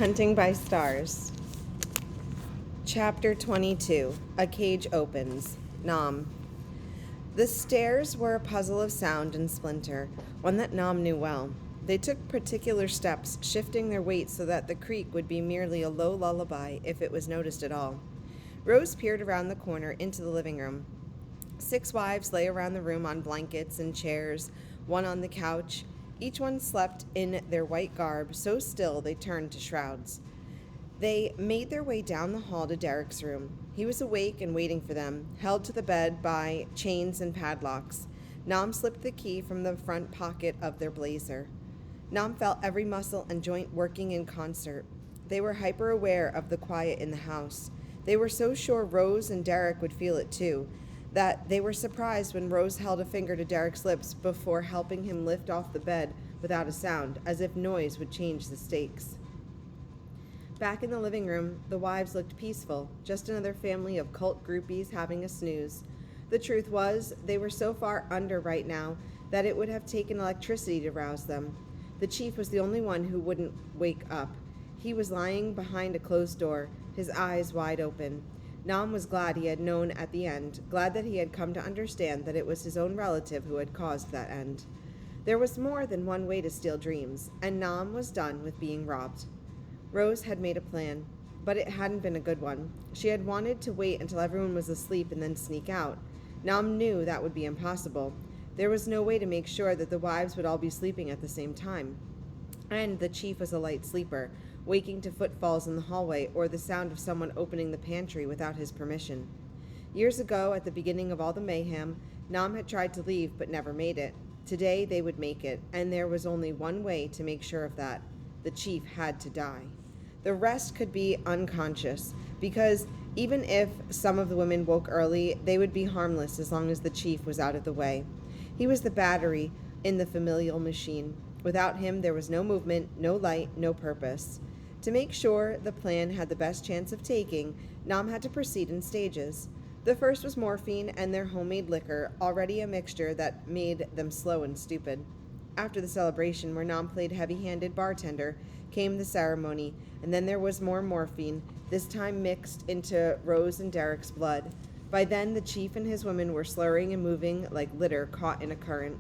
Hunting by Stars. Chapter 22. A Cage Opens. Nam. The stairs were a puzzle of sound and splinter, one that Nam knew well. They took particular steps, shifting their weight so that the creak would be merely a low lullaby if it was noticed at all. Rose peered around the corner into the living room. 6 wives lay around the room on blankets and chairs, one on the couch. Each one slept in their white garb, so still they turned to shrouds. They made their way down the hall to Derek's room. He was awake and waiting for them, held to the bed by chains and padlocks. Nam slipped the key from the front pocket of their blazer. Nam felt every muscle and joint working in concert. They were hyper-aware of the quiet in the house. They were so sure Rose and Derek would feel it too, that they were surprised when Rose held a finger to Derek's lips before helping him lift off the bed without a sound, as if noise would change the stakes. Back in the living room, the wives looked peaceful, just another family of cult groupies having a snooze. The truth was, they were so far under right now that it would have taken electricity to rouse them. The chief was the only one who wouldn't wake up. He was lying behind a closed door, his eyes wide open. Nam was glad he had known at the end, glad that he had come to understand that it was his own relative who had caused that end. There was more than one way to steal dreams, and Nam was done with being robbed. Rose had made a plan, but it hadn't been a good one. She had wanted to wait until everyone was asleep and then sneak out. Nam knew that would be impossible. There was no way to make sure that the wives would all be sleeping at the same time. And the chief was a light sleeper, waking to footfalls in the hallway or the sound of someone opening the pantry without his permission. Years ago, at the beginning of all the mayhem, Nam had tried to leave but never made it. Today they would make it, and there was only one way to make sure of that. The chief had to die. The rest could be unconscious, because even if some of the women woke early, they would be harmless as long as the chief was out of the way. He was the battery in the familial machine. Without him, there was no movement, no light, no purpose. To make sure the plan had the best chance of taking, Nam had to proceed in stages. The first was morphine and their homemade liquor, already a mixture that made them slow and stupid. After the celebration, where Nam played heavy-handed bartender, came the ceremony, and then there was more morphine, this time mixed into Rose and Derek's blood. By then, the chief and his women were slurring and moving like litter caught in a current.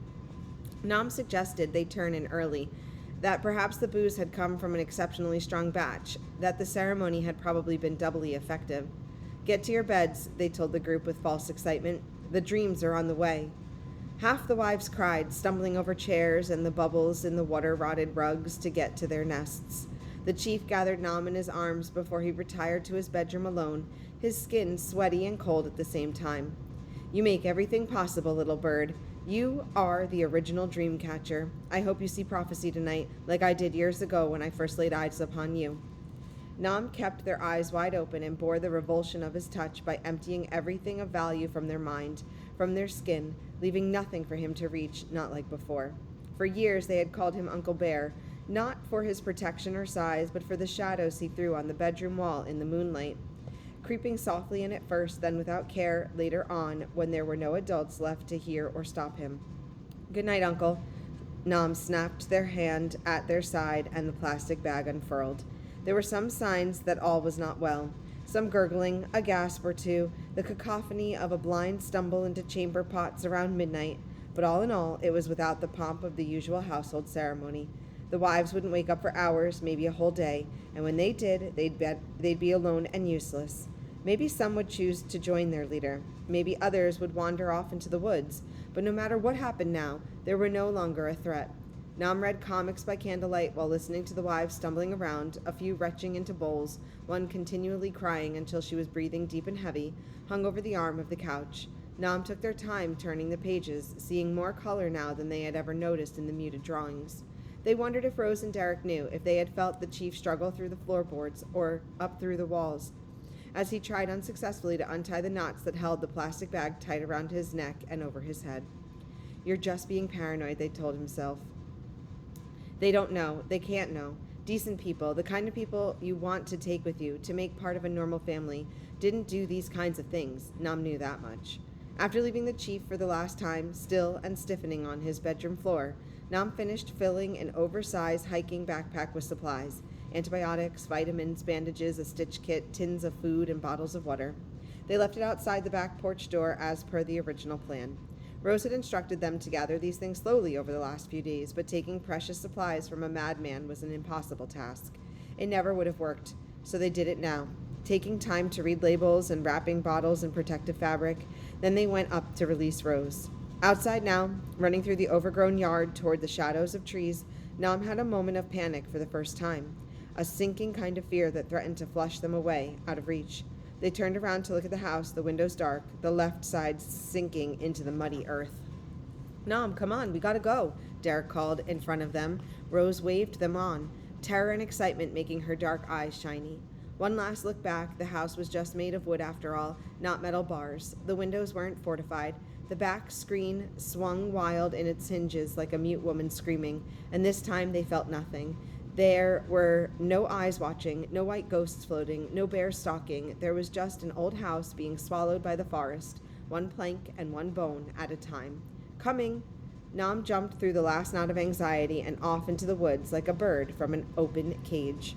Nam suggested they turn in early, that perhaps the booze had come from an exceptionally strong batch, that the ceremony had probably been doubly effective. "Get to your beds," they told the group with false excitement. "The dreams are on the way." Half the wives cried, stumbling over chairs and the bubbles in the water-rotted rugs to get to their nests. The chief gathered Nam in his arms before he retired to his bedroom alone, his skin sweaty and cold at the same time. "You make everything possible, little bird. You are the original dream catcher. I hope you see prophecy tonight, like I did years ago when I first laid eyes upon you." Nam kept their eyes wide open and bore the revulsion of his touch by emptying everything of value from their mind, from their skin, leaving nothing for him to reach, not like before. For years they had called him Uncle Bear, not for his protection or size, but for the shadows he threw on the bedroom wall in the moonlight, creeping softly in at first, then without care later on, when there were no adults left to hear or stop him. "Good night, Uncle." Nam snapped their hand at their side, and the plastic bag unfurled. There were some signs that all was not well. Some gurgling, a gasp or two, the cacophony of a blind stumble into chamber pots around midnight, but all in all, it was without the pomp of the usual household ceremony. The wives wouldn't wake up for hours, maybe a whole day, and when they did, they'd be alone and useless. Maybe some would choose to join their leader. Maybe others would wander off into the woods. But no matter what happened now, they were no longer a threat. Nam read comics by candlelight while listening to the wives stumbling around, a few retching into bowls, one continually crying until she was breathing deep and heavy, hung over the arm of the couch. Nam took their time turning the pages, seeing more color now than they had ever noticed in the muted drawings. They wondered if Rose and Derek knew, if they had felt the chief struggle through the floorboards or up through the walls, as he tried unsuccessfully to untie the knots that held the plastic bag tight around his neck and over his head. "You're just being paranoid," they told himself. "They don't know. They can't know. Decent people, the kind of people you want to take with you, to make part of a normal family, didn't do these kinds of things." Nam knew that much. After leaving the chief for the last time, still and stiffening on his bedroom floor, Nam finished filling an oversized hiking backpack with supplies. antibiotics, vitamins, bandages, a stitch kit, tins of food, and bottles of water. They left it outside the back porch door as per the original plan. Rose had instructed them to gather these things slowly over the last few days, but taking precious supplies from a madman was an impossible task. It never would have worked, so they did it now, taking time to read labels and wrapping bottles in protective fabric. Then they went up to release Rose. Outside now, running through the overgrown yard toward the shadows of trees, Nam had a moment of panic for the first time, a sinking kind of fear that threatened to flush them away, out of reach. They turned around to look at the house, the windows dark, the left side sinking into the muddy earth. Nam, come on, we gotta go, Derek called in front of them. Rose waved them on, terror and excitement making her dark eyes shiny. One last look back. The house was just made of wood after all, not metal bars. The windows weren't fortified. The back screen swung wild in its hinges like a mute woman screaming, and this time they felt nothing. There were no eyes watching, no white ghosts floating, no bears stalking. There was just an old house being swallowed by the forest, one plank and one bone at a time. Coming! Nam jumped through the last knot of anxiety and off into the woods like a bird from an open cage.